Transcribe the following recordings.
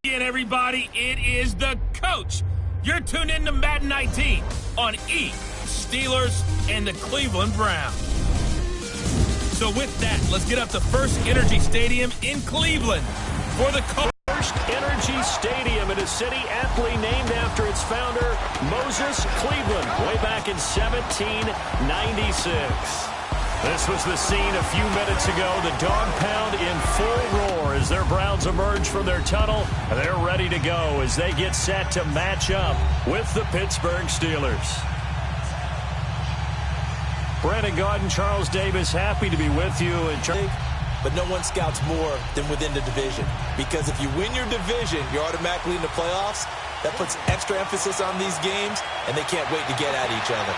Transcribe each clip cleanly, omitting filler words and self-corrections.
Again, everybody, it is the coach. You're tuned in to Madden 19 on E! Steelers and the Cleveland Browns. So with that, let's get up to First Energy Stadium in Cleveland for the First Energy Stadium in a city aptly named after its founder, Moses Cleveland, way back in 1796. This was the scene a few minutes ago. The dog pound in full roar as their Browns emerge from their tunnel. They're ready to go as they get set to match up with the Pittsburgh Steelers. Brandon Gaudin, Charles Davis, happy to be with you. But no one scouts more than within the division. Because if you win your division, you're automatically in the playoffs. That puts extra emphasis on these games, and they can't wait to get at each other.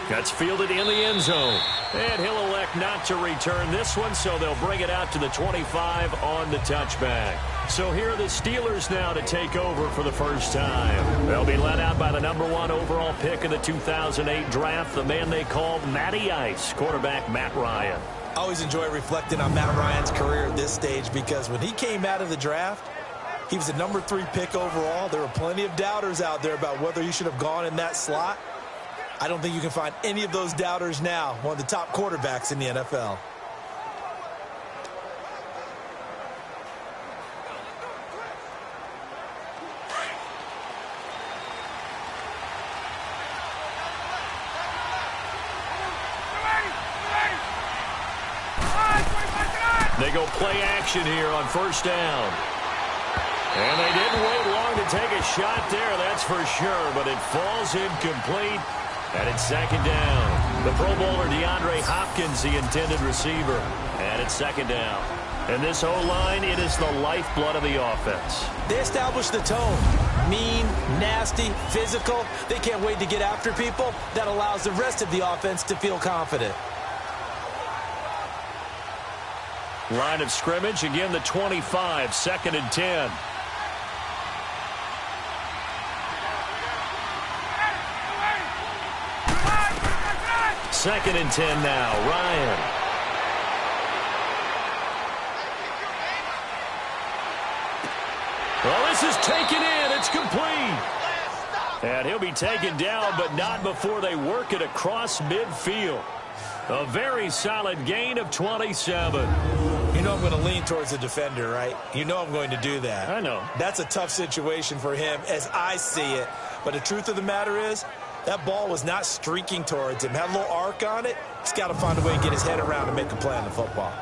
That's fielded in the end zone. And he'll elect not to return this one, so they'll bring it out to the 25 on the touchback. So here are the Steelers now to take over for the first time. They'll be led out by the #1 overall pick in the 2008 draft, the man they called Matty Ice, quarterback Matt Ryan. I always enjoy reflecting on Matt Ryan's career at this stage because when he came out of the draft, he was a #3 pick overall. There were plenty of doubters out there about whether he should have gone in that slot. I don't think you can find any of those doubters now. One of the top quarterbacks in the NFL. They go play action here on first down. And they didn't wait long to take a shot there, that's for sure. But it falls incomplete. And it's second down. The Pro Bowler DeAndre Hopkins, the intended receiver. And it's second down. And this O-line, it is the lifeblood of the offense. They established the tone. Mean, nasty, physical. They can't wait to get after people. That allows the rest of the offense to feel confident. Line of scrimmage, again the 25, second and 10. Second and 10 now, Ryan. Well, this is taken in. It's complete. And he'll be taken down, but not before they work it across midfield. A very solid gain of 27. You know I'm going to lean towards the defender, right? You know I'm going to do that. I know. That's a tough situation for him as I see it. But the truth of the matter is, that ball was not streaking towards him. Had a little arc on it. He's got to find a way to get his head around and make a play on the football.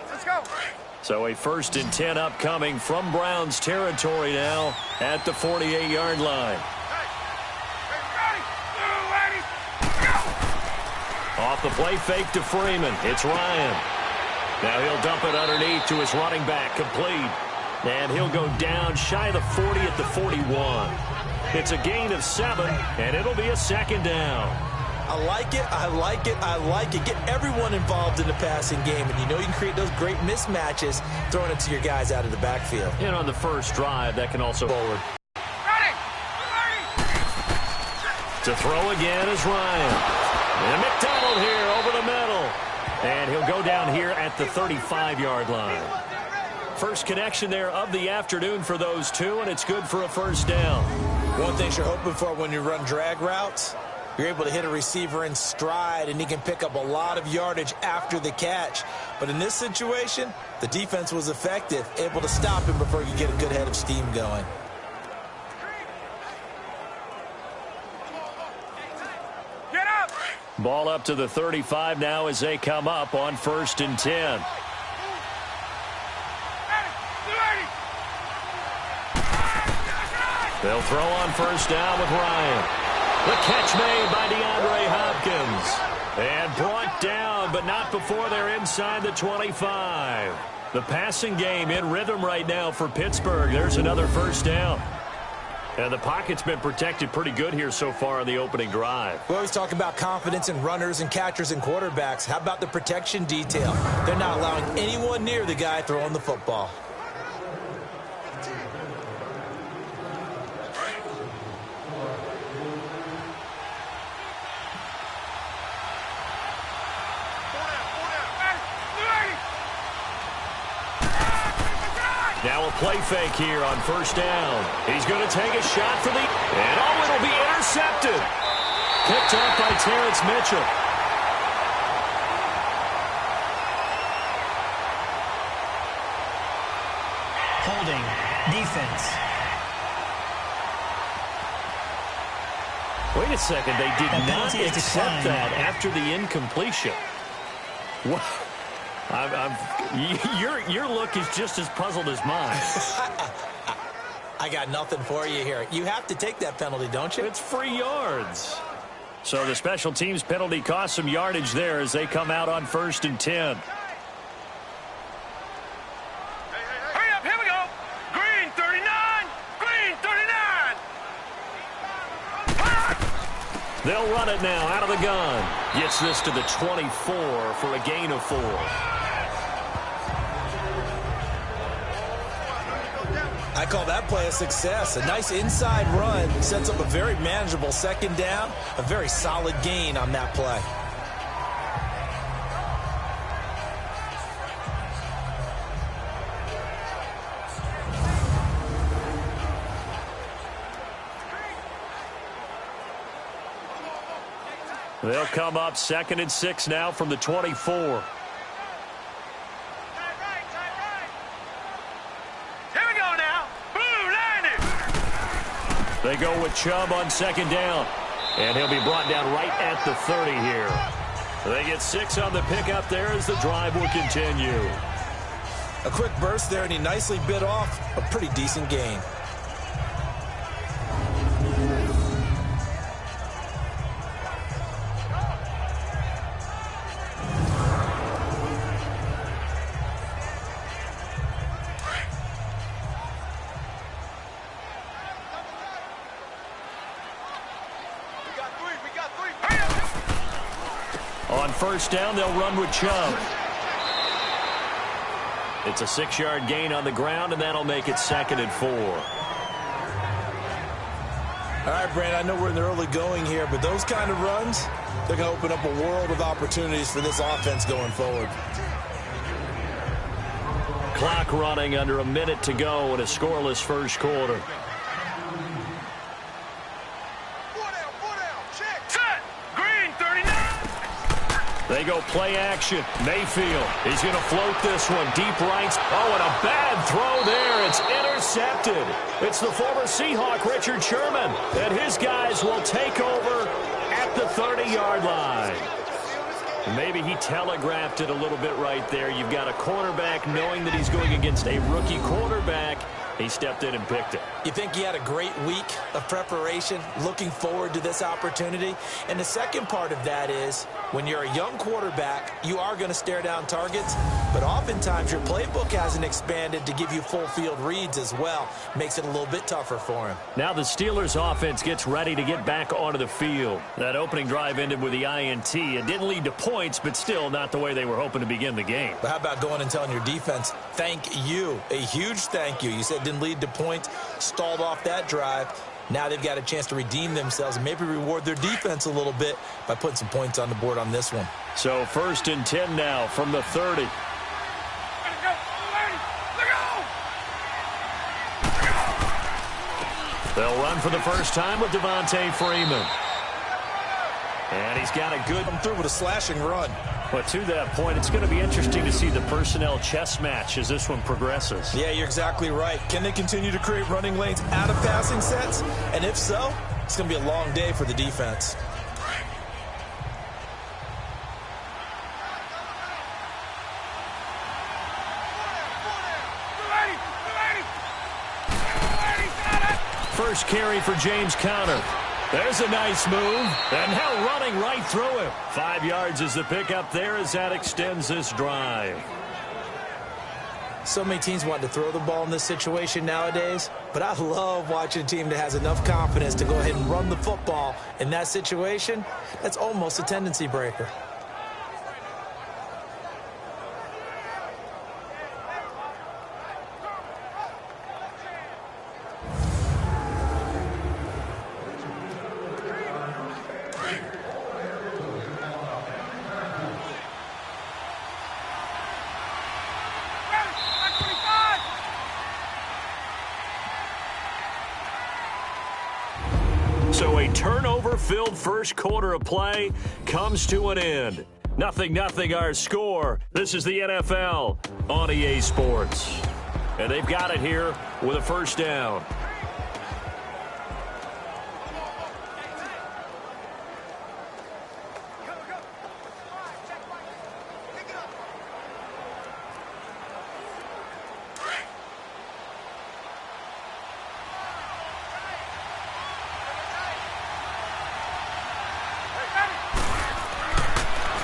Let's go. So a first and 10 upcoming from Browns territory now at the 48-yard line. Off the play fake to Freeman. It's Ryan. Now he'll dump it underneath to his running back, complete. And he'll go down shy of the 40 at the 41. It's a gain of 7, and it'll be a second down. I like it, I like it, I like it. Get everyone involved in the passing game, and you know you can create those great mismatches throwing it to your guys out of the backfield. And on the first drive, that can also forward. Ready. To throw again is Ryan. And McDonald here over the middle. And he'll go down here at the 35-yard line. First connection there of the afternoon for those two, and it's good for a first down. One thing you're hoping for when you run drag routes, you're able to hit a receiver in stride, and he can pick up a lot of yardage after the catch. But in this situation, the defense was effective, able to stop him before you get a good head of steam going. Get up. Ball up to the 35 now as they come up on first and 10. They'll throw on first down with Ryan. The catch made by DeAndre Hopkins. And brought down, but not before they're inside the 25. The passing game in rhythm right now for Pittsburgh. There's another first down. And the pocket's been protected pretty good here so far on the opening drive. We always talk about confidence in runners and catchers and quarterbacks. How about the protection detail? They're not allowing anyone near the guy throwing the football. They'll play fake here on first down. He's going to take a shot for the... And oh, it'll be intercepted. Picked off by Terrence Mitchell. Holding. Defense. Wait a second. They did not accept that after the incompletion. What? Your look is just as puzzled as mine. I got nothing for you here. You have to take that penalty, don't you? It's free yards. So the special teams penalty cost some yardage there as they come out on 1st and 10. Hurry up, here we go. Green 39, green 39. They'll run it now out of the gun. Gets this to the 24 for a gain of 4. I call that play a success. A nice inside run sets up a very manageable second down. A very solid gain on that play. They'll come up 2nd and 6 now from the 24. They go with Chubb on 2nd down. And he'll be brought down right at the 30 here. They get 6 on the pickup there as the drive will continue. A quick burst there, and he nicely bit off a pretty decent gain. On 1st down, they'll run with Chubb. It's a 6-yard gain on the ground, and that'll make it 2nd and 4. All right, Brand, I know we're in the early going here, but those kind of runs, they're going to open up a world of opportunities for this offense going forward. Clock running under a minute to go in a scoreless first quarter. They go play action. Mayfield, he's going to float this one. Deep right. Oh, and a bad throw there. It's intercepted. It's the former Seahawk, Richard Sherman. And his guys will take over at the 30-yard line. Maybe he telegraphed it a little bit right there. You've got a cornerback knowing that he's going against a rookie quarterback. He stepped in and picked it. You think he had a great week of preparation, looking forward to this opportunity? And the second part of that is, when you're a young quarterback, you are going to stare down targets, but oftentimes your playbook hasn't expanded to give you full field reads as well. Makes it a little bit tougher for him. Now the Steelers offense gets ready to get back onto the field. That opening drive ended with the INT. It didn't lead to points, but still not the way they were hoping to begin the game. But how about going and telling your defense, thank you, a huge thank you. You said it didn't lead to points, stalled off that drive. Now they've got a chance to redeem themselves and maybe reward their defense a little bit by putting some points on the board on this one. So 1st and 10 now from the 30. They'll run for the first time with Devontae Freeman. And he's got a good... Come through with a slashing run. But to that point, it's going to be interesting to see the personnel chess match as this one progresses. Yeah, you're exactly right. Can they continue to create running lanes out of passing sets? And if so, it's going to be a long day for the defense. First carry for James Conner. There's a nice move, and now running right through him. 5 yards is the pickup there as that extends this drive. So many teams want to throw the ball in this situation nowadays, but I love watching a team that has enough confidence to go ahead and run the football in that situation. That's almost a tendency breaker. filled first quarter of play comes to an end. 0-0 our score. This is the NFL on EA Sports. And they've got it here with a first down.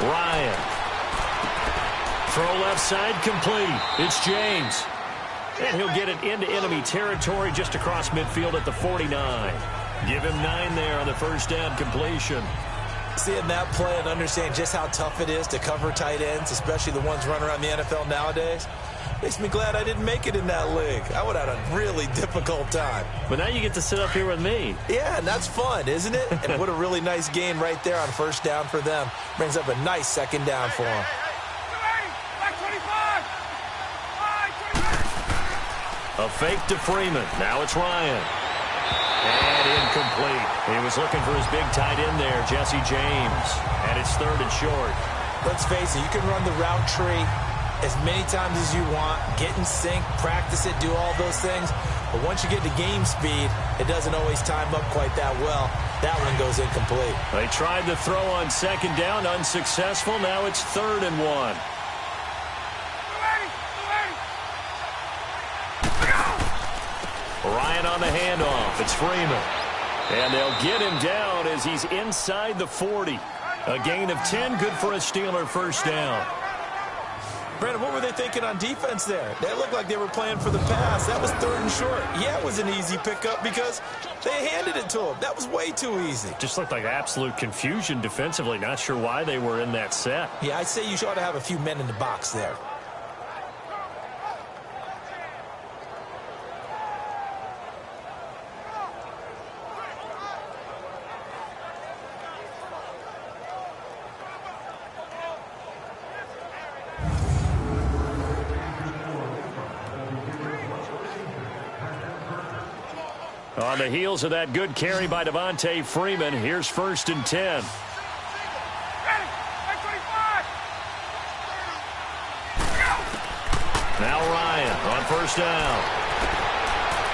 Ryan. Throw left side complete. It's James. And he'll get it into enemy territory just across midfield at the 49. Give him 9 there on the first down completion. Seeing that play and understand just how tough it is to cover tight ends, especially the ones running around the NFL nowadays, makes me glad I didn't make it in that league. I would have had a really difficult time. But now you get to sit up here with me. Yeah, and that's fun, isn't it? And what a really nice gain right there on first down for them. Brings up a nice second down for them. A fake to Freeman. Now it's Ryan. And incomplete. He was looking for his big tight end there, Jesse James. And it's 3rd and short. Let's face it, you can run the route tree as many times as you want, get in sync, practice it, do all those things. But once you get to game speed, it doesn't always time up quite that well. That one goes incomplete. They tried to throw on second down, unsuccessful. Now it's 3rd and 1. Ryan on the handoff. It's Freeman. And they'll get him down as he's inside the 40. A gain of 10, good for a Steeler first down. Brandon, what were they thinking on defense there? They looked like they were playing for the pass. That was 3rd and short. Yeah, it was an easy pickup because they handed it to him. That was way too easy. Just looked like absolute confusion defensively. Not sure why they were in that set. Yeah, I'd say you ought to have a few men in the box there. On the heels of that good carry by Devontae Freeman, here's 1st and 10. Now Ryan on first down.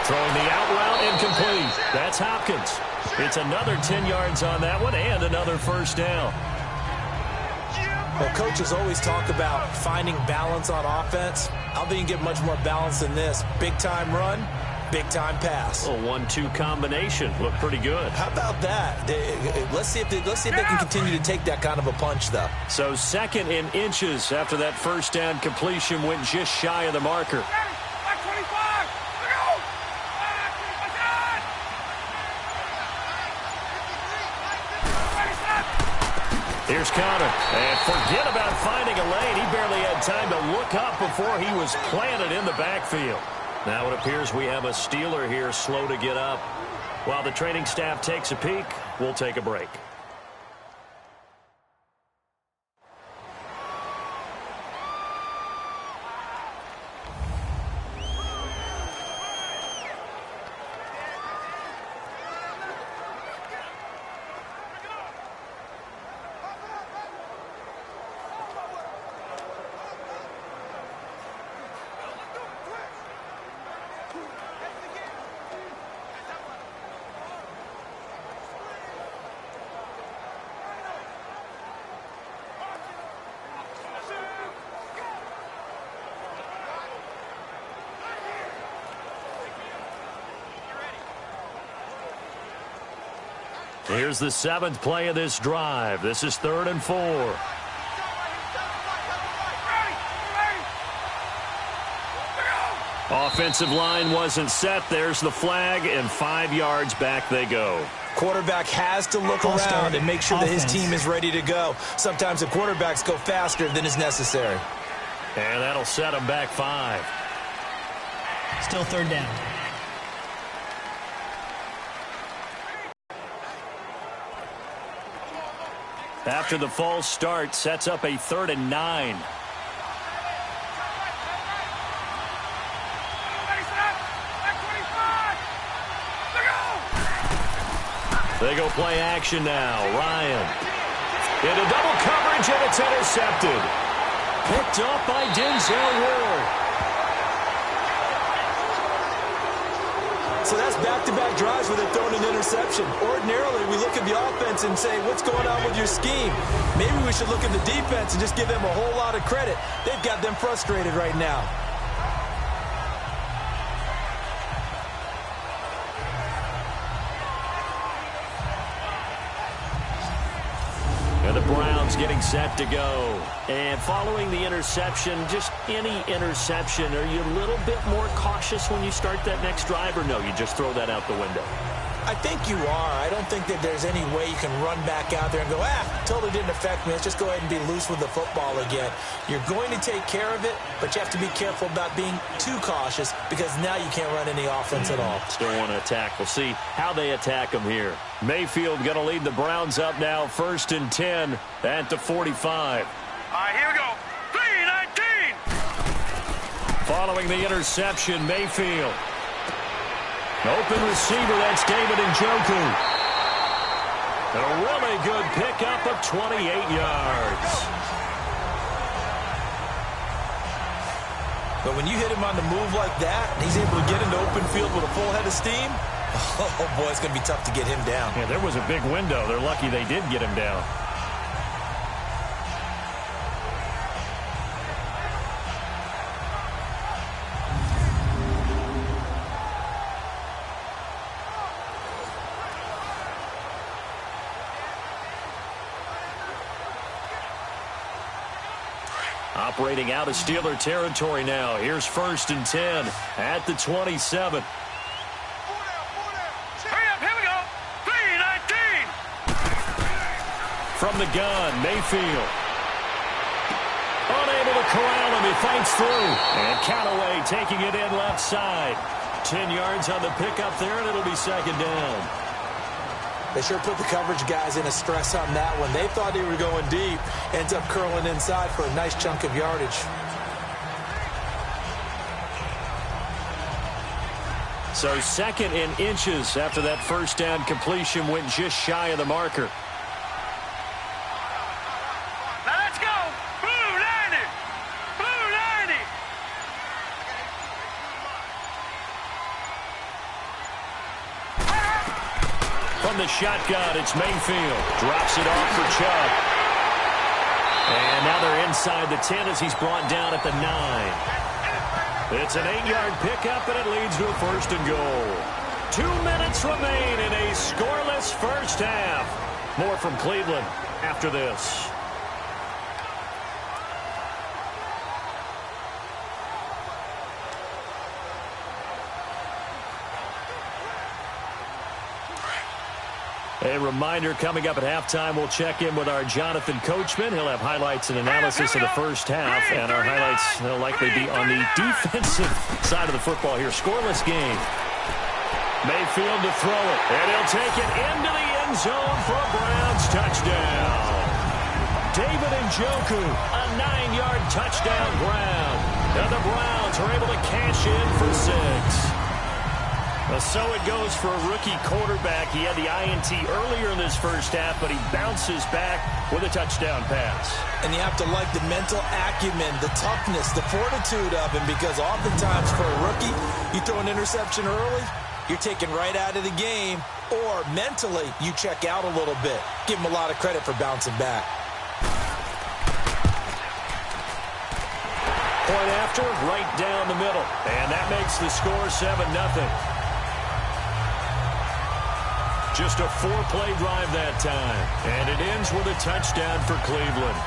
Throwing the out route incomplete. That's Hopkins. It's another 10 yards on that one and another first down. Well, coaches always talk about finding balance on offense. I don't think you can get much more balance than this. Big-time run, big-time pass. A 1-2 combination. Looked pretty good. How about that? Let's see if they can continue to take that kind of a punch, though. So 2nd in inches after that first down completion went just shy of the marker. Here's Connor. And forget about finding a lane. He barely had time to look up before he was planted in the backfield. Now it appears we have a Steeler here slow to get up. While the training staff takes a peek, we'll take a break. Here's the 7th play of this drive. This is 3rd and 4. Offensive line wasn't set. There's the flag, and 5 yards back they go. Quarterback has to look around and make sure that his team is ready to go. Sometimes the quarterbacks go faster than is necessary. And that'll set them back 5. Still 3rd down. After the false start, sets up a 3rd and 9. They go play action now. Ryan. Into double coverage, and it's intercepted. Picked off by Denzel Ward. So that's back-to-back drives where they're throwing an interception. Ordinarily, we look at the offense and say, what's going on with your scheme? Maybe we should look at the defense and just give them a whole lot of credit. They've got them frustrated right now. And the Browns getting set to go. And following the interception, just any interception, are you a little bit more cautious when you start that next drive, or no, you just throw that out the window? I think you are. I don't think that there's any way you can run back out there and go, totally didn't affect me. Let's just go ahead and be loose with the football again. You're going to take care of it, but you have to be careful about being too cautious because now you can't run any offense at all. Still want to attack. We'll see how they attack them here. Mayfield going to lead the Browns up now, 1st and 10 at the 45. All right, here we go. 3-19. Following the interception, Mayfield. Open receiver, that's David Njoku. And a really good pickup of 28 yards. But when you hit him on the move like that, and he's able to get into open field with a full head of steam, oh boy, it's going to be tough to get him down. Yeah, there was a big window. They're lucky they did get him down. Operating out of Steeler territory now. Here's 1st and 10 at the 27. Hurry up, here we go. 3-19. From the gun, Mayfield. Unable to corral him. He fights through. And Callaway taking it in left side. 10 yards on the pickup there, and it'll be 2nd down. They sure put the coverage guys in a stress on that one. They thought they were going deep. Ends up curling inside for a nice chunk of yardage. So 2nd and inches after that 1st down completion went just shy of the marker. Now let's go. Blue 90. Blue 90. From the shotgun, it's Mayfield. Drops it off for Chubb. And now they're inside the 10 as he's brought down at the 9. It's an 8-yard pickup, and it leads to a 1st and goal. 2 minutes remain in a scoreless first half. More from Cleveland after this. A reminder, coming up at halftime, we'll check in with our Jonathan Coachman. He'll have highlights and analysis of the first half, and our highlights will likely be on the defensive side of the football here. Scoreless game. Mayfield to throw it, and he'll take it into the end zone for a Browns touchdown. David Njoku, a 9-yard touchdown ground, and the Browns are able to cash in for 6. So it goes for a rookie quarterback. He had the INT earlier in this first half, but he bounces back with a touchdown pass. And you have to like the mental acumen, the toughness, the fortitude of him, because oftentimes for a rookie, you throw an interception early, you're taken right out of the game, or mentally, you check out a little bit. Give him a lot of credit for bouncing back. Point after, right down the middle. And that makes the score 7-0. Just a 4-play drive that time. And it ends with a touchdown for Cleveland.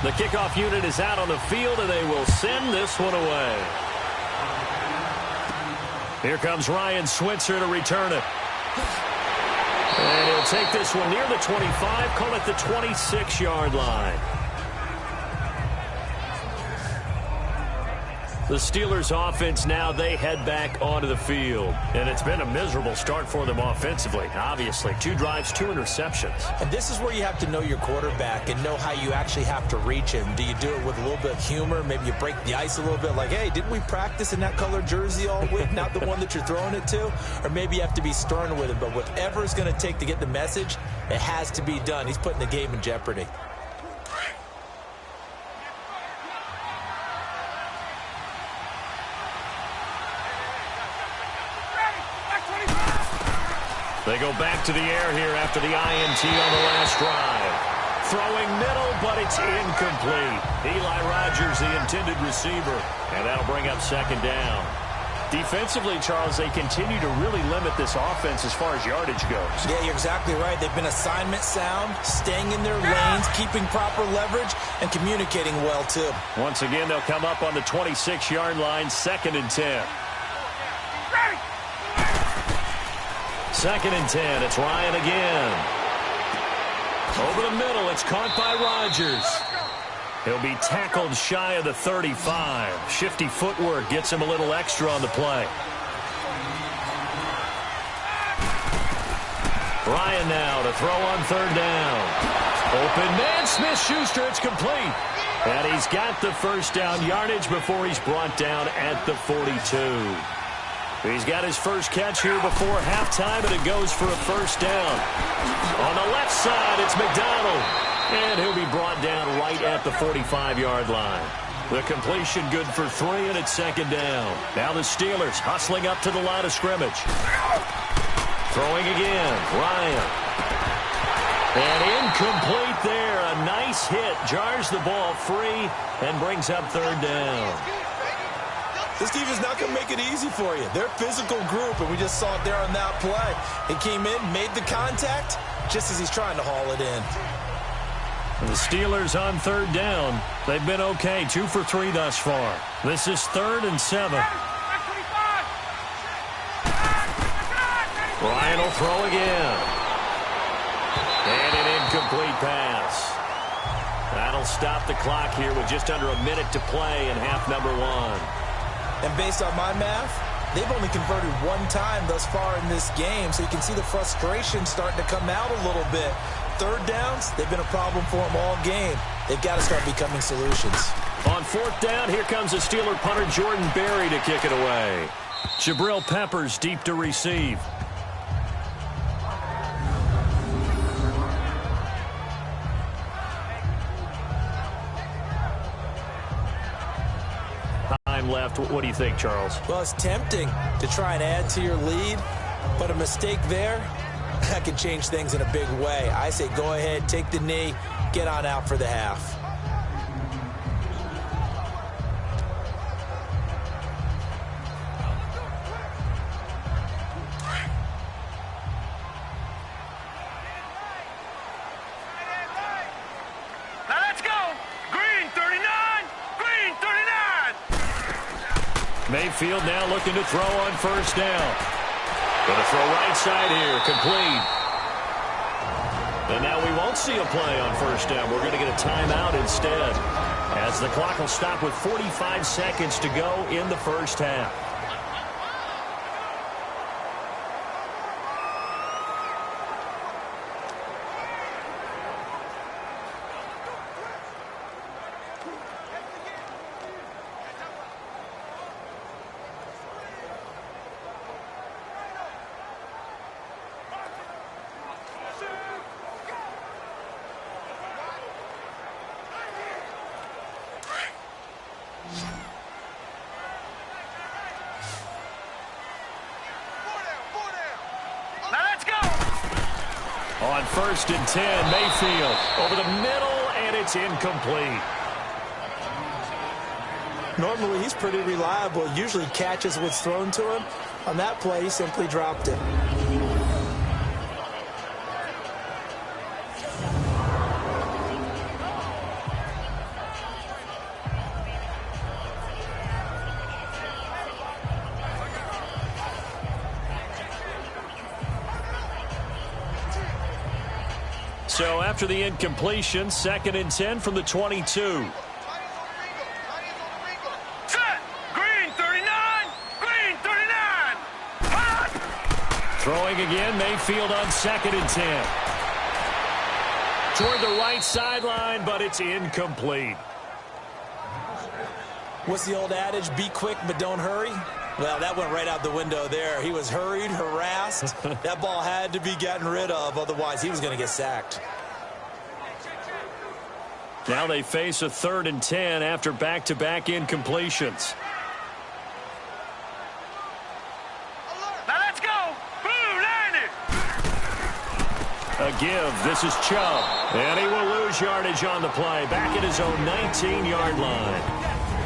The kickoff unit is out on the field, and they will send this one away. Here comes Ryan Switzer to return it. And he'll take this one near the 25, call it the 26-yard line. The Steelers offense now, they head back onto the field. And it's been a miserable start for them offensively. Obviously, 2 drives, 2 interceptions. And this is where you have to know your quarterback and know how you actually have to reach him. Do you do it with a little bit of humor? Maybe you break the ice a little bit like, hey, didn't we practice in that color jersey all week? Not the one that you're throwing it to? Or maybe you have to be stern with him. But whatever it's going to take to get the message, it has to be done. He's putting the game in jeopardy. They go back to the air here after the INT on the last drive. Throwing middle, but it's incomplete. Eli Rogers, the intended receiver, and that'll bring up second down. Defensively, Charles, they continue to really limit this offense as far as yardage goes. Yeah, you're exactly right. They've been assignment sound, staying in their lanes, keeping proper leverage, and communicating well, too. Once again, they'll come up on the 26-yard line, 2nd and 10. Second and 10, it's Ryan again. Over the middle, it's caught by Rodgers. He'll be tackled shy of the 35. Shifty footwork gets him a little extra on the play. Ryan now to throw on 3rd down. Open man, Smith-Schuster, it's complete. And he's got the first down yardage before he's brought down at the 42. He's got his first catch here before halftime, and it goes for a first down. On the left side, it's McDonald. And he'll be brought down right at the 45-yard line. The completion good for 3, and it's 2nd down. Now the Steelers hustling up to the line of scrimmage. Throwing again, Ryan. And incomplete there. A nice hit. Jars the ball free and brings up 3rd down. This defense is not going to make it easy for you. They're a physical group, and we just saw it there on that play. He came in, made the contact, just as he's trying to haul it in. And the Steelers on 3rd down. They've been okay, 2 for 3 thus far. This is 3rd and 7. Ryan will throw again. And an incomplete pass. That'll stop the clock here with just under a minute to play in half number 1. And based on my math, they've only converted 1 time thus far in this game, so you can see the frustration starting to come out a little bit. 3rd downs, they've been a problem for them all game. They've got to start becoming solutions. On 4th down, here comes the Steeler punter Jordan Berry to kick it away. Jabril Peppers deep to receive. Left. What do you think, Charles? Well, it's tempting to try and add to your lead, but a mistake there, that can change things in a big way. I say go ahead, take the knee, get on out for the half. Now let's go. Green 39. Green 39. Mayfield now looking to throw on 1st down. Going to throw right side here, complete. And now we won't see a play on 1st down. We're going to get a timeout instead, as the clock will stop with 45 seconds to go in the first half. On 1st and 10, Mayfield over the middle, and it's incomplete. Normally, he's pretty reliable. Usually catches what's thrown to him. On that play, he simply dropped it. So after the incompletion, 2nd and 10 from the 22. Set. Green 39. Green 39. Hot. Throwing again, Mayfield on 2nd and 10. Toward the right sideline, but it's incomplete. What's the old adage? Be quick, but don't hurry. Well, that went right out the window there. He was hurried, harassed. That ball had to be gotten rid of, otherwise he was going to get sacked. Now they face a 3rd and 10 after back-to-back incompletions. Now let's go. Blue 90. A give. This is Chubb. And he will lose yardage on the play. Back at his own 19-yard line.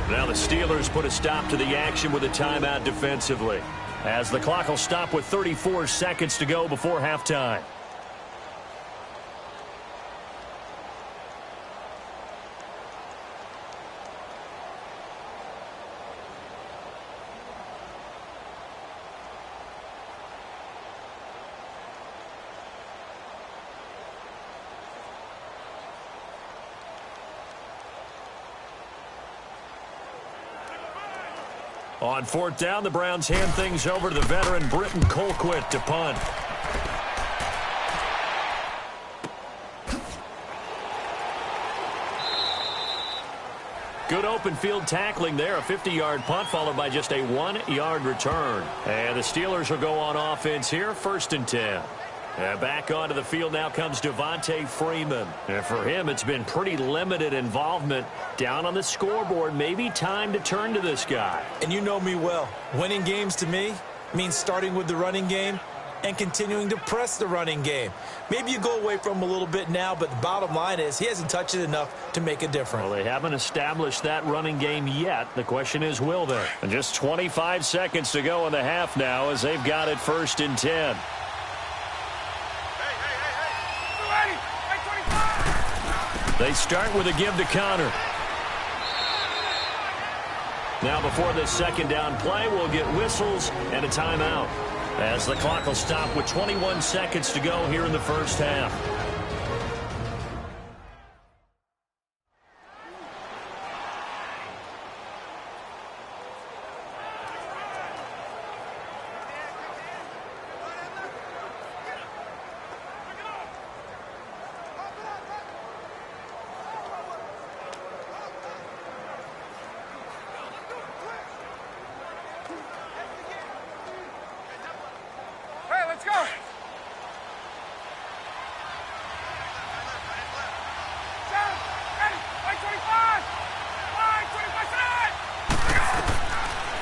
Now the Steelers put a stop to the action with a timeout defensively, as the clock will stop with 34 seconds to go before halftime. On 4th down, the Browns hand things over to the veteran Britton Colquitt to punt. Good open field tackling there. A 50-yard punt followed by just a 1-yard return. And the Steelers will go on offense here, 1st and 10. And back onto the field now comes Devontae Freeman. And for him, it's been pretty limited involvement. Down on the scoreboard, maybe time to turn to this guy. And you know me well. Winning games to me means starting with the running game and continuing to press the running game. Maybe you go away from him a little bit now, but the bottom line is he hasn't touched it enough to make a difference. Well, they haven't established that running game yet. The question is, will they? And just 25 seconds to go in the half now as they've got it 1st and 10. They start with a give to Connor. Now before this 2nd down play, we'll get whistles and a timeout, as the clock will stop with 21 seconds to go here in the 1st half.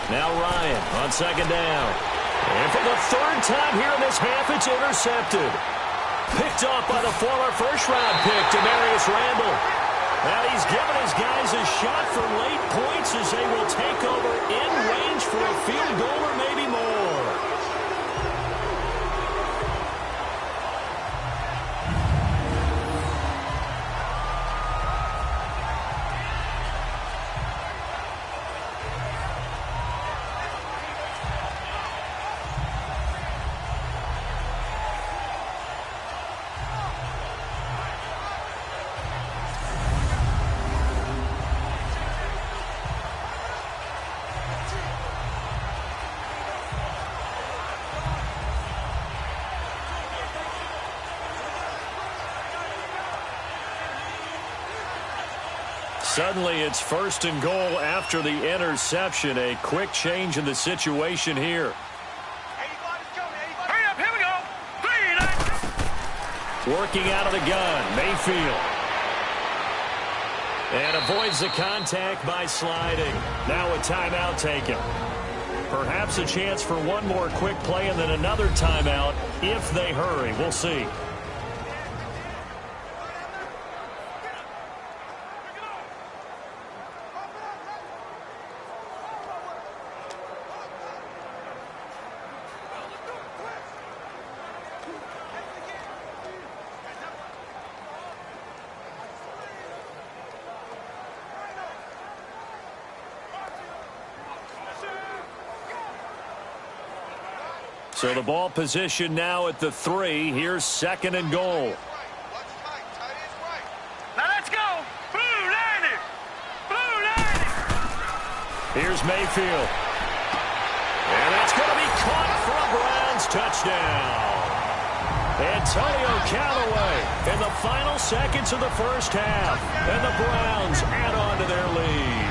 Now Ryan on 2nd down. And for the 3rd time here in this half, it's intercepted. Picked off by the former 1st-round pick, Demarius Randall. And he's given his guys a shot for late points as they will take over in range for a field goal or maybe more. Suddenly it's 1st and goal after the interception. A quick change in the situation here. Hurry up, here we go. Working out of the gun, Mayfield. And avoids the contact by sliding. Now a timeout taken. Perhaps a chance for one more quick play and then another timeout if they hurry. We'll see. So the ball position now at the 3. Here's 2nd and goal. Here's Mayfield. And that's going to be caught for a Browns touchdown. Antonio Callaway in the final seconds of the first half. And the Browns add on to their lead.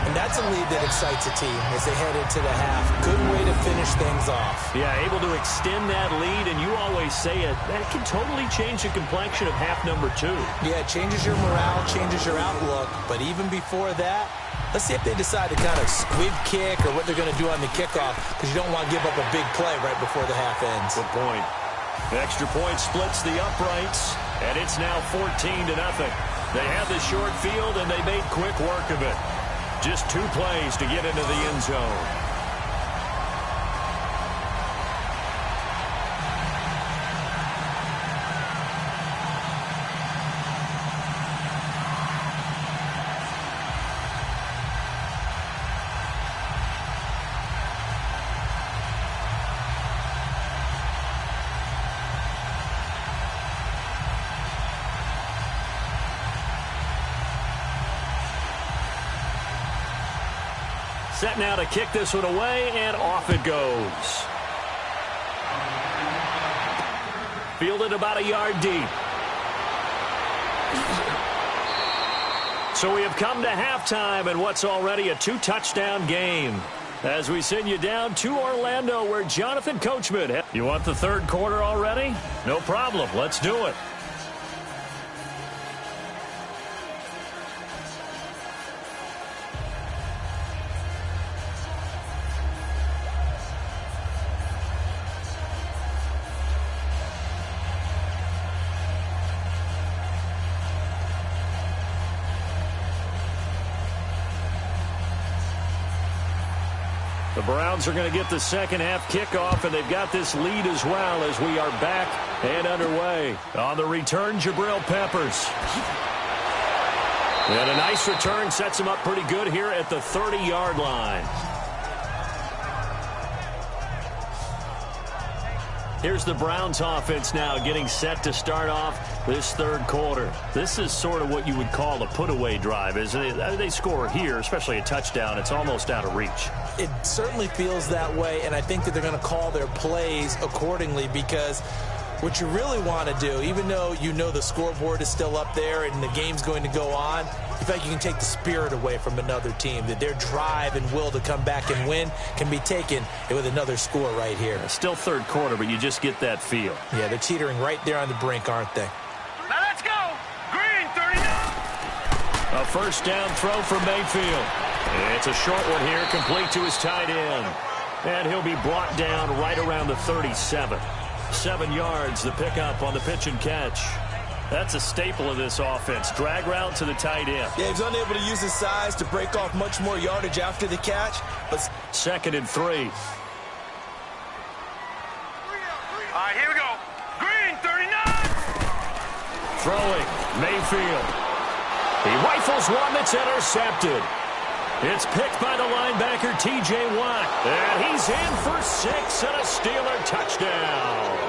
And that's a lead that excites a team as they head into the half. Good way to finish things off. Yeah, able to extend that lead, and you always say it, that can totally change the complexion of half number 2. Yeah, it changes your morale, changes your outlook. But even before that, let's see if they decide to kind of squib kick or what they're going to do on the kickoff, because you don't want to give up a big play right before the half ends. Good point. The extra point splits the uprights, and it's now 14-0. They had the short field, and they made quick work of it. Just 2 plays to get into the end zone. Set now to kick this one away, and off it goes. Fielded about a yard deep. So we have come to halftime in what's already a 2-touchdown game. As we send you down to Orlando, where Jonathan Coachman. You want the third quarter already? No problem. Let's do it. The Browns are going to get the second half kickoff, and they've got this lead as well as we are back and underway. On the return, Jabril Peppers. And a nice return sets him up pretty good here at the 30-yard line. Here's the Browns offense now getting set to start off this third quarter. This is sort of what you would call a put-away drive, isn't it? They score here, especially a touchdown. It's almost out of reach. It certainly feels that way, and I think that they're going to call their plays accordingly, because what you really want to do, even though you know the scoreboard is still up there and the game's going to go on, in fact, you can take the spirit away from another team, that their drive and will to come back and win can be taken with another score right here. Still third quarter, but you just get that feel. Yeah, they're teetering right there on the brink, aren't they? Now let's go. Green, 39. A first down throw for Mayfield. It's a short one here, complete to his tight end. And he'll be brought down right around the 37. 7 yards, the pickup on the pitch and catch. That's a staple of this offense. Drag route to the tight end. Yeah, he's unable to use his size to break off much more yardage after the catch. But 2nd and 3. All right, here we go. Green, 39. Throwing, Mayfield. He rifles one that's intercepted. It's picked by the linebacker, T.J. Watt. And he's in for 6 and a Steeler touchdown.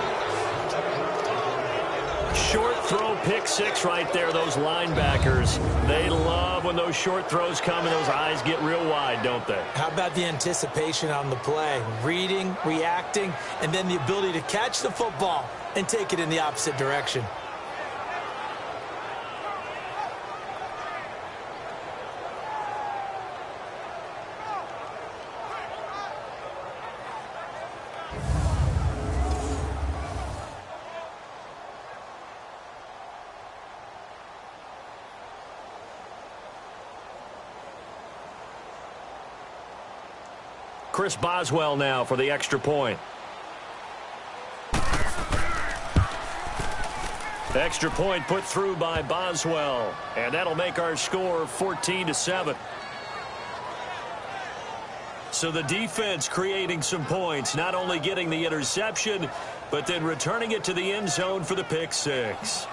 Short throw, pick 6 right there. Those linebackers, they love when those short throws come and those eyes get real wide, don't they? how about the anticipation on the play? Reading, reacting, and then the ability to catch the football and take it in the opposite direction. Chris Boswell now for the extra point. Extra point put through by Boswell, and that'll make our score 14-7. So the defense creating some points, not only getting the interception, but then returning it to the end zone for the pick 6.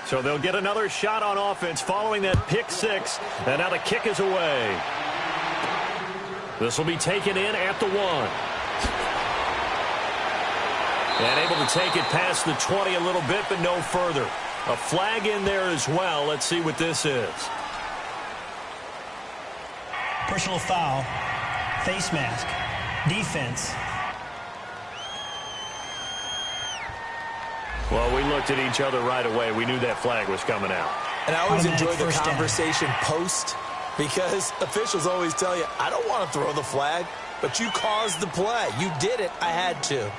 So they'll get another shot on offense following that pick six. And now the kick is away. This will be taken in at the 1. And able to take it past the 20 a little bit, but no further. A flag in there as well. Let's see what this is. Personal foul. Face mask. Defense. Well, we looked at each other right away. We knew that flag was coming out. And I always enjoy the First down. conversation post, because officials always tell you, I don't want to throw the flag, but you caused the play. You did it. I had to.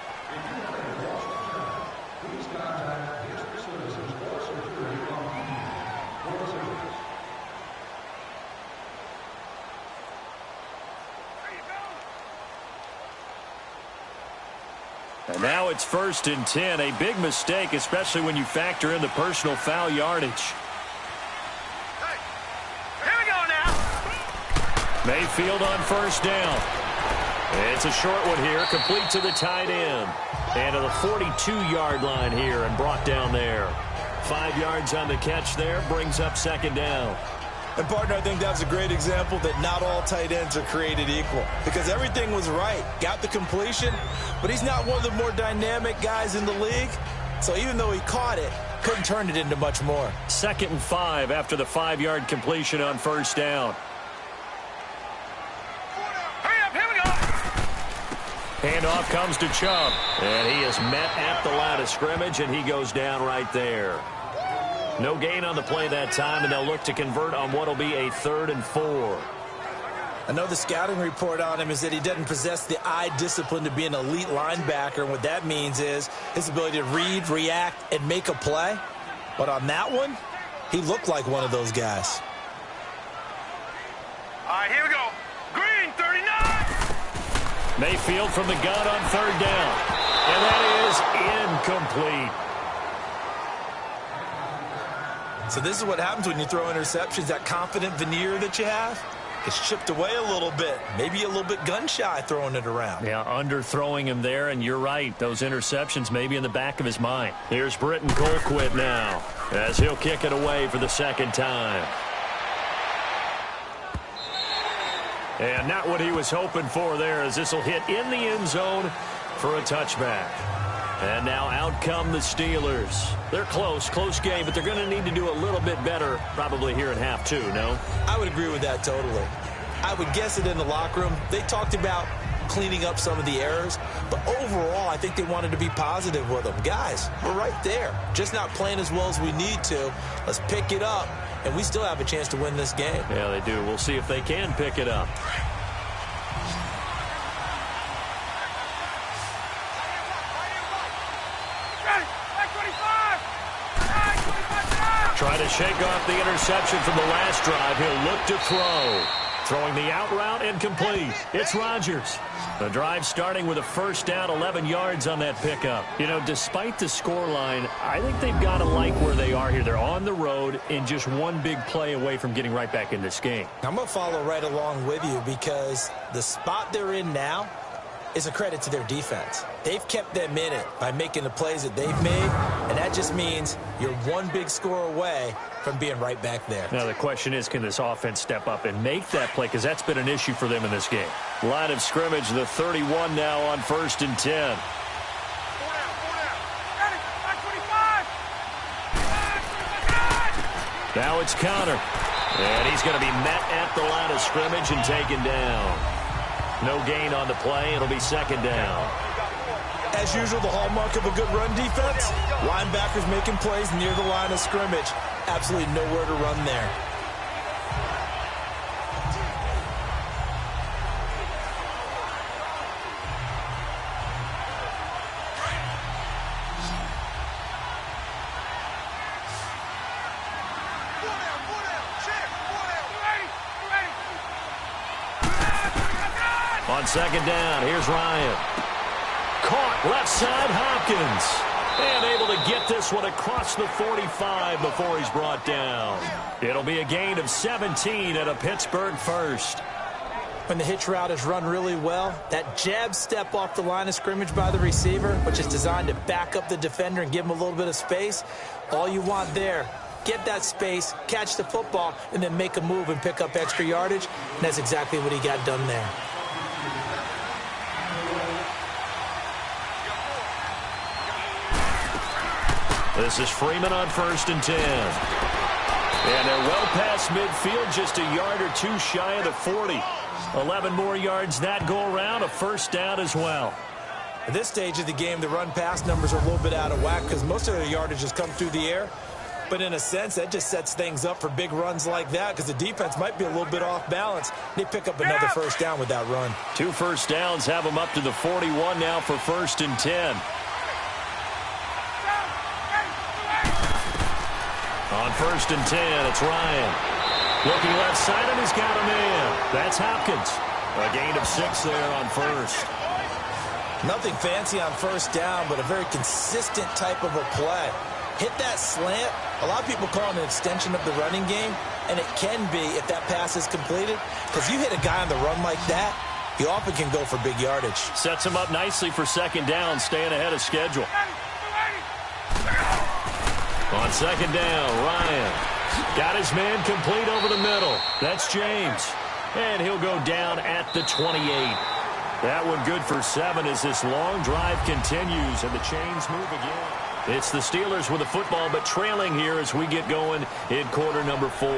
And now it's 1st and 10. A big mistake, especially when you factor in the personal foul yardage. Hey, here we go now. Mayfield on 1st down. It's a short one here, complete to the tight end. And to the 42-yard line here and brought down there. 5 yards on the catch there, brings up 2nd down. And, partner, I think that's a great example that not all tight ends are created equal, because everything was right. Got the completion, but he's not one of the more dynamic guys in the league. So even though he caught it, couldn't turn it into much more. 2nd and 5 after the 5-yard completion on 1st down. Hurry up, here we go. Handoff comes to Chubb, and he is met at the line of scrimmage, and he goes down right there. No gain on the play that time, and they'll look to convert on what will be a 3rd and 4. I know the scouting report on him is that he doesn't possess the eye discipline to be an elite linebacker, and what that means is his ability to read, react, and make a play. But on that one, he looked like one of those guys. All right, here we go. Green, 39. Mayfield from the gun on 3rd down, and that is incomplete. So this is what happens when you throw interceptions. That confident veneer that you have gets chipped away a little bit. Maybe a little bit gun-shy throwing it around. Yeah, underthrowing him there, and you're right. Those interceptions may be in the back of his mind. Here's Britton Colquitt now as he'll kick it away for the 2nd time. And not what he was hoping for there, as this will hit in the end zone for a touchback. And now out come the Steelers. They're close game, but they're going to need to do a little bit better probably here in half 2, no? I would agree with that totally. I would guess it in the locker room. They talked about cleaning up some of the errors, but overall I think they wanted to be positive with them. Guys, we're right there. Just not playing as well as we need to. Let's pick it up, and we still have a chance to win this game. Yeah, they do. We'll see if they can pick it up. Trying to shake off the interception from the last drive. He'll look to throw. Throwing the out route incomplete. It's Rodgers. The drive starting with a 1st down, 11 yards on that pickup. You know, despite the scoreline, I think they've got to like where they are here. They're on the road and just one big play away from getting right back in this game. I'm going to follow right along with you, because the spot they're in now is a credit to their defense. They've kept them in it by making the plays that they've made, and that just means you're one big score away from being right back there. Now the question is, can this offense step up and make that play, because that's been an issue for them in this game. Line of scrimmage, the 31 now on 1st and 10. Now it's Connor, and he's going to be met at the line of scrimmage and taken down. No gain on the play. It'll be 2nd down. As usual, the hallmark of a good run defense, linebackers making plays near the line of scrimmage. Absolutely nowhere to run there. On 2nd down, here's Ryan. Caught left side, Hopkins. And able to get this one across the 45 before he's brought down. It'll be a gain of 17 at a Pittsburgh 1st. When the hitch route is run really well, that jab step off the line of scrimmage by the receiver, which is designed to back up the defender and give him a little bit of space, all you want there, get that space, catch the football, and then make a move and pick up extra yardage, and that's exactly what he got done there. This is Freeman on 1st and 10. And they're well past midfield, just a yard or two shy of the 40. 11 more yards that go around, a first down as well. At this stage of the game, the run-pass numbers are a little bit out of whack because most of their yardage has come through the air. But in a sense, that just sets things up for big runs like that because the defense might be a little bit off balance. They pick up another first down with that run. 2 first downs have them up to the 41 now for 1st and 10. On 1st and 10, it's Ryan. Looking left side, and he's got a man. That's Hopkins. A gain of 6 there on 1st. Nothing fancy on 1st down, but a very consistent type of a play. Hit that slant. A lot of people call it an extension of the running game, and it can be if that pass is completed, because you hit a guy on the run like that, he often can go for big yardage. Sets him up nicely for 2nd down, staying ahead of schedule. On 2nd down, Ryan got his man complete over the middle. That's James. And he'll go down at the 28. That one good for 7 as this long drive continues and the chains move again. It's the Steelers with the football, but trailing here as we get going in quarter number 4.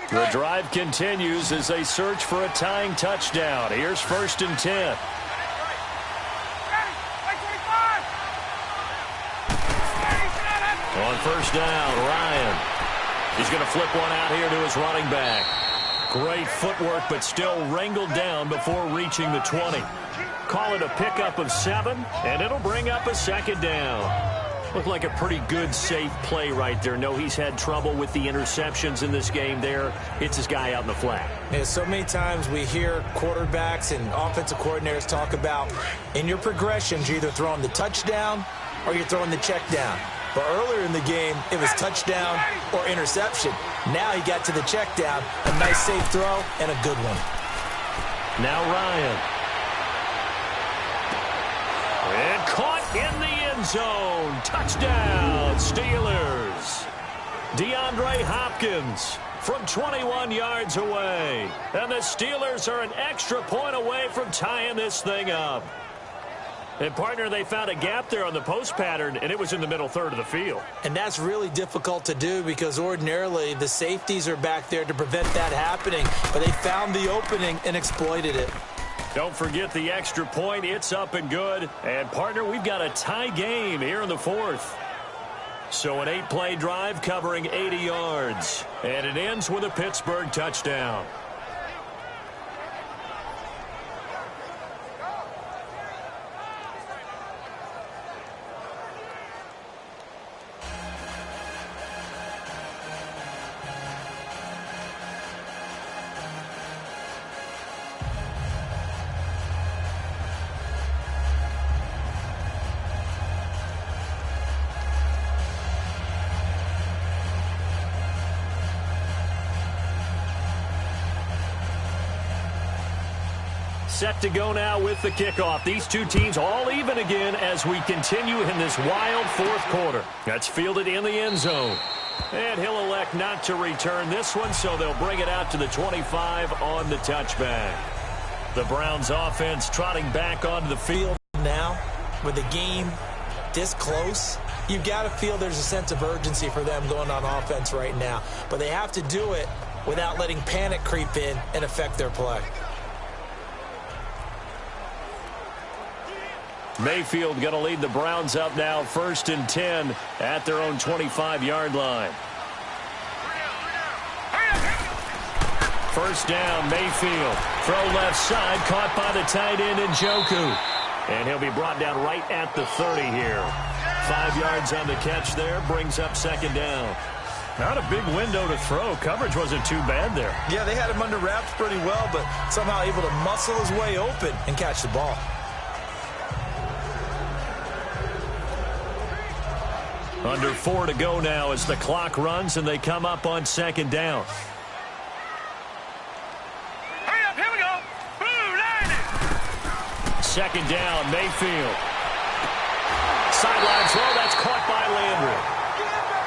The drive continues as they search for a tying touchdown. Here's 1st and 10. On 1st down, Ryan. He's going to flip one out here to his running back. Great footwork, but still wrangled down before reaching the 20. Call it a pickup of 7, and it'll bring up a 2nd down. Looked like a pretty good, safe play right there. No, he's had trouble with the interceptions in this game there. Hits his guy out in the flat. Yeah, so many times we hear quarterbacks and offensive coordinators talk about in your progressions, you're either throwing the touchdown or you're throwing the check down. But earlier in the game, it was touchdown or interception. Now he got to the check down, a nice safe throw, and a good one. Now Ryan. And caught in the end zone. Touchdown, Steelers. DeAndre Hopkins from 21 yards away. And the Steelers are an extra point away from tying this thing up. And, partner, they found a gap there on the post pattern, and it was in the middle third of the field. And that's really difficult to do because ordinarily the safeties are back there to prevent that happening. But they found the opening and exploited it. Don't forget the extra point. It's up and good. And, partner, we've got a tie game here in the 4th. So an 8-play drive covering 80 yards. And it ends with a Pittsburgh touchdown. Set to go now with the kickoff. These two teams all even again as we continue in this wild 4th quarter. That's fielded in the end zone. And he'll elect not to return this one, so they'll bring it out to the 25 on the touchback. The Browns offense trotting back onto the field. Now, with the game this close, you've got to feel there's a sense of urgency for them going on offense right now. But they have to do it without letting panic creep in and affect their play. Mayfield going to lead the Browns up now 1st and 10 at their own 25-yard line. 1st down, Mayfield. Throw left side, caught by the tight end Njoku. And he'll be brought down right at the 30 here. 5 yards on the catch there, brings up 2nd down. Not a big window to throw. Coverage wasn't too bad there. Yeah, they had him under wraps pretty well, but somehow able to muscle his way open and catch the ball. Under 4 to go now as the clock runs and they come up on second down. Hurry up, here we go. Blue line it. Second down, Mayfield. Sideline throw, that's caught by Landry.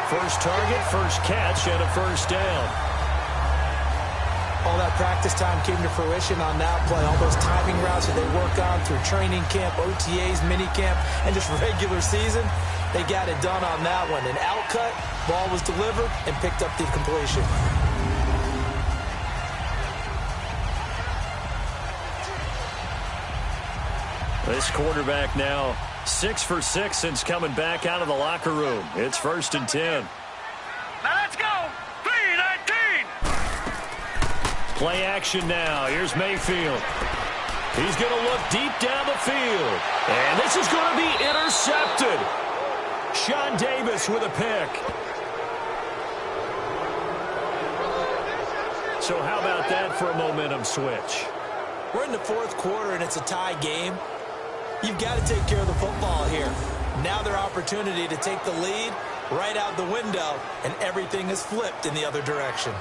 First target, first catch, and a first down. All that practice time came to fruition on that play. All those timing routes that they work on through training camp, OTAs, minicamp, and just regular season, they got it done on that one. An outcut, ball was delivered, and picked up the completion. This quarterback now 6 for 6 since coming back out of the locker room. It's 1st and 10. Now let's go. 3-19. Play action now. Here's Mayfield. He's going to look deep down the field. And this is going to be intercepted. Sean Davis with a pick. So how about that for a momentum switch? We're in the fourth quarter, and it's a tie game. You've got to take care of the football here. Now their opportunity to take the lead right out the window, and everything is flipped in the other direction.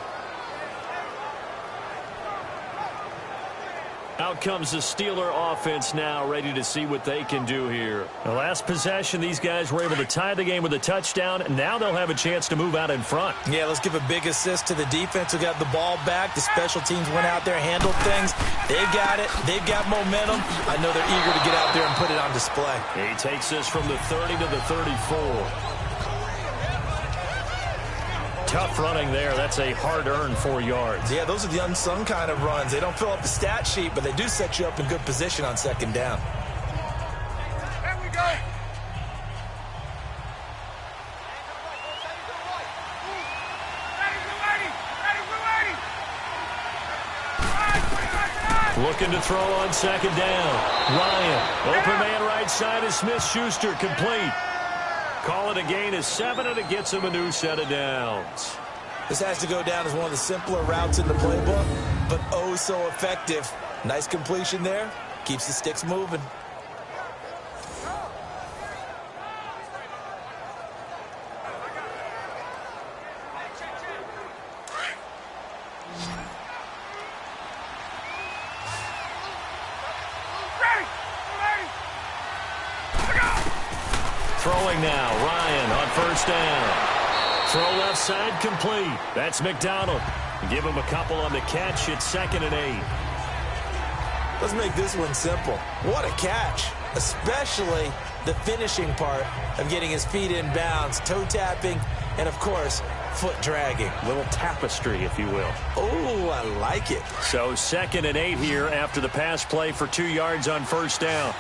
Out comes the Steeler offense now, ready to see what they can do here. The last possession, these guys were able to tie the game with a touchdown, and now they'll have a chance to move out in front. Yeah, let's give a big assist to the defense who got the ball back. The special teams went out there, handled things. They've got it. They've got momentum. I know they're eager to get out there and put it on display. He takes this from the 30 to the 34. Tough running there. That's a hard-earned 4 yards. Yeah, those are the unsung kind of runs. They don't fill up the stat sheet, but they do set you up in good position on second down. Here we go. Looking to throw on second down. Ryan, open man right side is Smith-Schuster, complete. Call it a gain of 7, and it gets him a new set of downs. This has to go down as one of the simpler routes in the playbook, but oh so effective. Nice completion there. Keeps the sticks moving. Throwing now, Ryan on first down. Throw left side complete. That's McDonald. Give him a couple on the catch. It's 2nd and 8. Let's make this one simple. What a catch, especially the finishing part of getting his feet in bounds, toe tapping, and of course, foot dragging. Little tapestry, if you will. Oh, I like it. So 2nd and 8 here after the pass play for 2 yards on first down.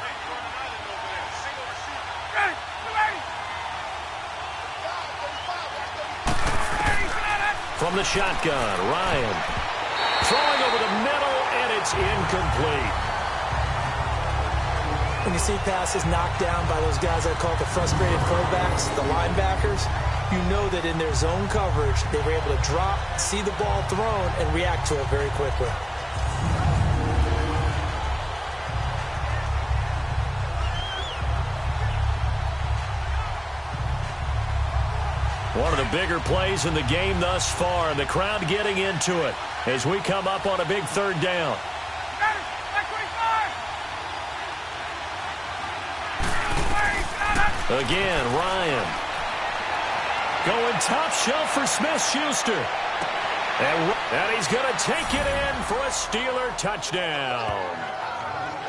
From the shotgun, Ryan throwing over the middle, and it's incomplete. When you see passes knocked down by those guys I call the frustrated fullbacks, the linebackers, you know that in their zone coverage, they were able to drop, see the ball thrown, and react to it very quickly. One of the bigger plays in the game thus far. The crowd getting into it as we come up on a big 3rd down. Again, Ryan. Going top shelf for Smith-Schuster. And he's going to take it in for a Steeler touchdown.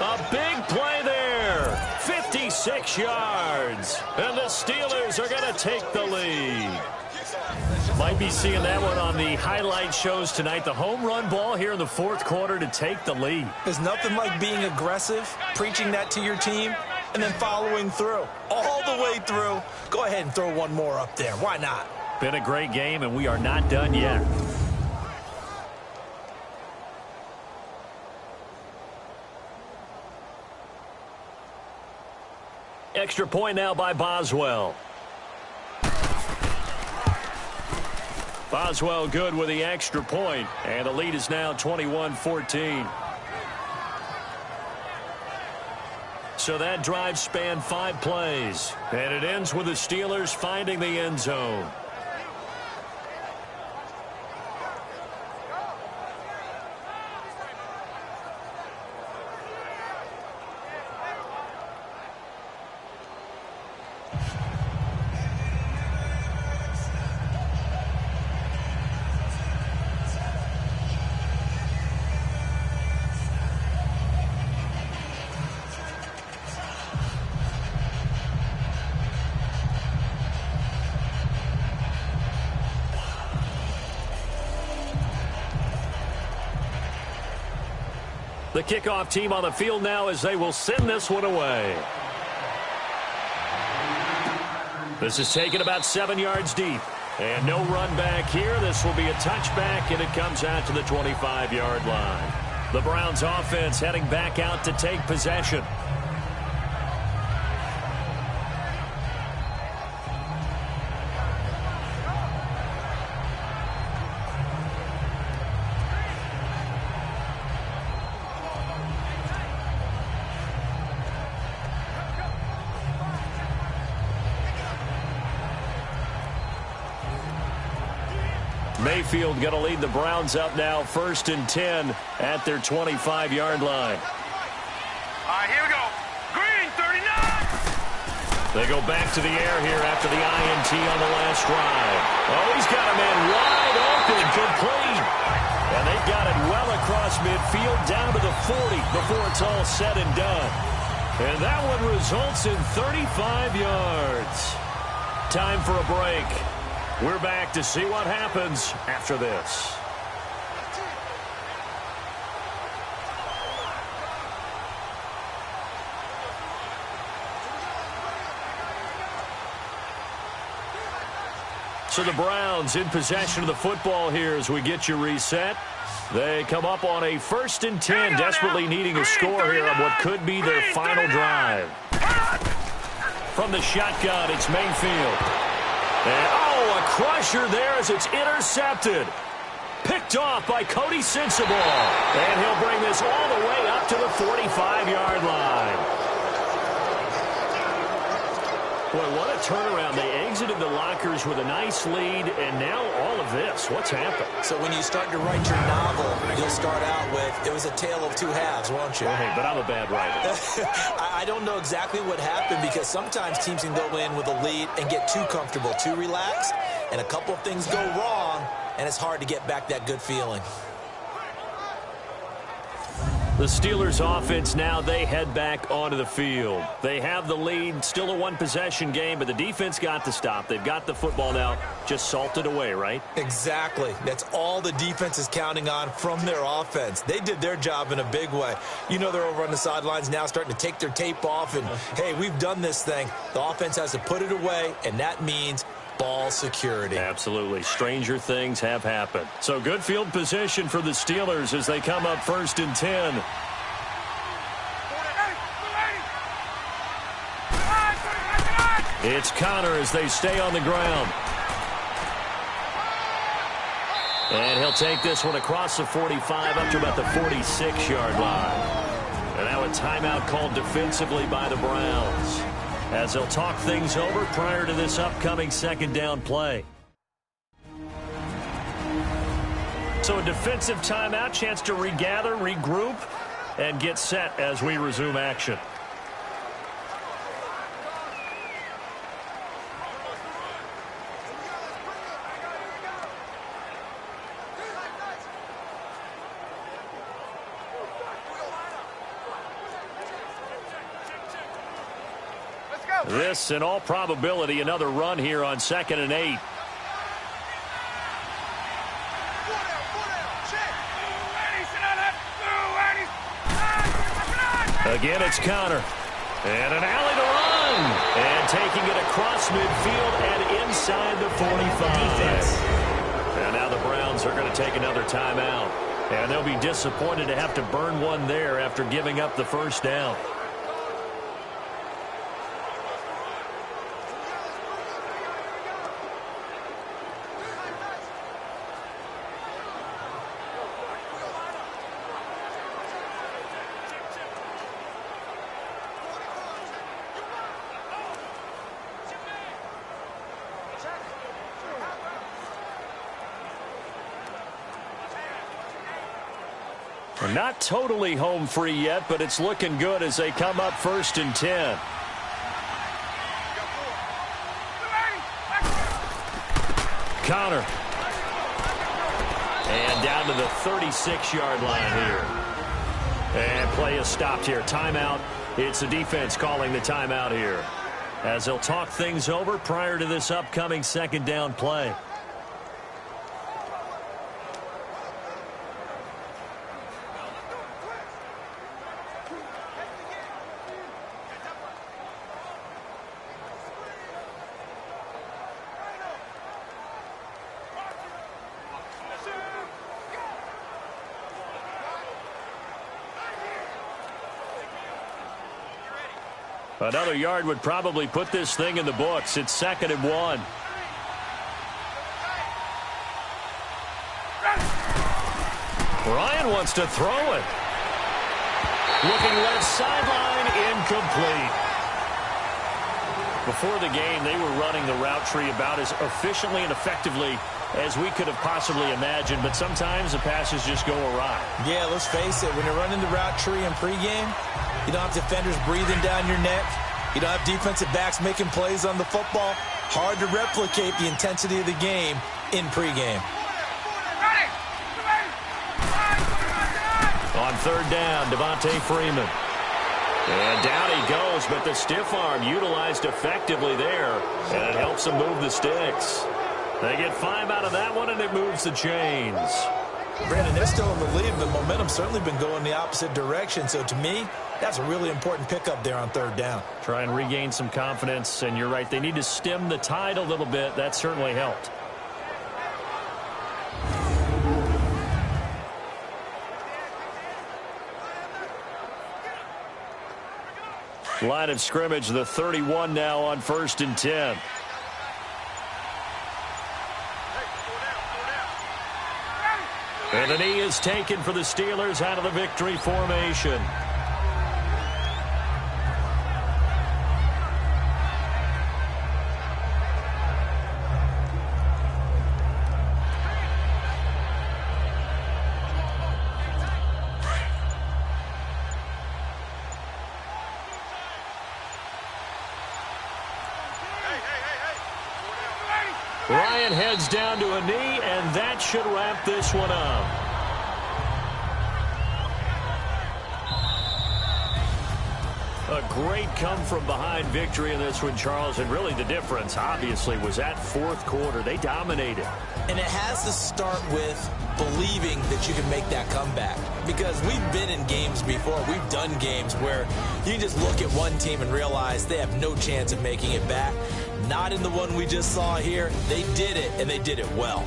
A big play there. 56 yards. And the Steelers are going to take the lead. Might be seeing that one on the highlight shows tonight. The home run ball here in the 4th quarter to take the lead. There's nothing like being aggressive, preaching that to your team, and then following through. All the way through. Go ahead and throw one more up there. Why not? Been a great game, and we are not done yet. Extra point now by Boswell. Boswell good with the extra point, and the lead is now 21-14. So that drive spanned 5 plays. And it ends with the Steelers finding the end zone. The kickoff team on the field now as they will send this one away. This is taken about 7 yards deep. And no run back here. This will be a touchback, and it comes out to the 25-yard line. The Browns offense heading back out to take possession. Mayfield going to lead the Browns up now, 1st and 10 at their 25-yard line. All right, here we go. Green, 39. They go back to the air here after the INT on the last drive. Oh, he's got a man wide open, complete. And they got it well across midfield down to the 40 before it's all said and done. And that one results in 35 yards. Time for a break. We're back to see what happens after this. So the Browns in possession of the football here as we get you reset. They come up on a 1st and 10, desperately needing a score here on what could be their final drive. From the shotgun, it's Mayfield. And, a crusher there as it's intercepted. Picked off by Cody Sensible. And he'll bring this all the way up to the 45-yard line. Boy, what a turnaround. They exited the lockers with a nice lead, and now all of this. What's happened? So when you start to write your novel, you'll start out with, it was a tale of 2 halves, won't you? Well, hey, but I'm a bad writer. I don't know exactly what happened because sometimes teams can go in with a lead and get too comfortable, too relaxed, and a couple of things go wrong, and it's hard to get back that good feeling. The Steelers offense now, they head back onto the field. They have the lead, still a 1-possession game, but the defense got the stop. They've got the football now, just salted away, right? Exactly. That's all the defense is counting on from their offense. They did their job in a big way. You know they're over on the sidelines now starting to take their tape off, and, hey, we've done this thing. The offense has to put it away, and that means ball security. Absolutely. Stranger things have happened. So good field position for the Steelers as they come up 1st and 10. It's Connor as they stay on the ground. And he'll take this one across the 45 up to about the 46-yard line. And now a timeout called defensively by the Browns, as they'll talk things over prior to this upcoming 2nd down play. So a defensive timeout, chance to regather, regroup, and get set as we resume action. This, in all probability, another run here on 2nd and 8. Again, it's Connor. And an alley to run. And taking it across midfield and inside the 45. And now the Browns are going to take another timeout. And they'll be disappointed to have to burn one there after giving up the 1st down. Not totally home free yet, but it's looking good as they come up 1st and 10. Connor. And down to the 36-yard line here. And play is stopped here. Timeout. It's the defense calling the timeout here, as they'll talk things over prior to this upcoming 2nd down play. Another yard would probably put this thing in the books. It's 2nd and 1. Ryan wants to throw it. Looking left sideline, incomplete. Before the game, they were running the route tree about as efficiently and effectively as we could have possibly imagined, but sometimes the passes just go awry. Yeah, let's face it, when you're running the route tree in pregame, you don't have defenders breathing down your neck. You don't have defensive backs making plays on the football. Hard to replicate the intensity of the game in pregame. On 3rd down, Devontae Freeman. And down he goes, but the stiff arm utilized effectively there, and it helps them move the sticks. They get 5 out of that one, and it moves the chains. Brandon, they're still in the lead. The momentum's certainly been going the opposite direction. So to me, that's a really important pickup there on 3rd down. Try and regain some confidence, and you're right. They need to stem the tide a little bit. That certainly helped. Line of scrimmage, the 31 now on 1st and 10. And the knee is taken for the Steelers out of the victory formation. Ryan heads down to a knee, and that should wrap this one up. A great come-from-behind victory in this one, Charles, and really the difference, obviously, was that 4th quarter. They dominated. And it has to start with believing that you can make that comeback, because we've been in games before. We've done games where you just look at one team and realize they have no chance of making it back. Not in the one we just saw here. They did it, and they did it well.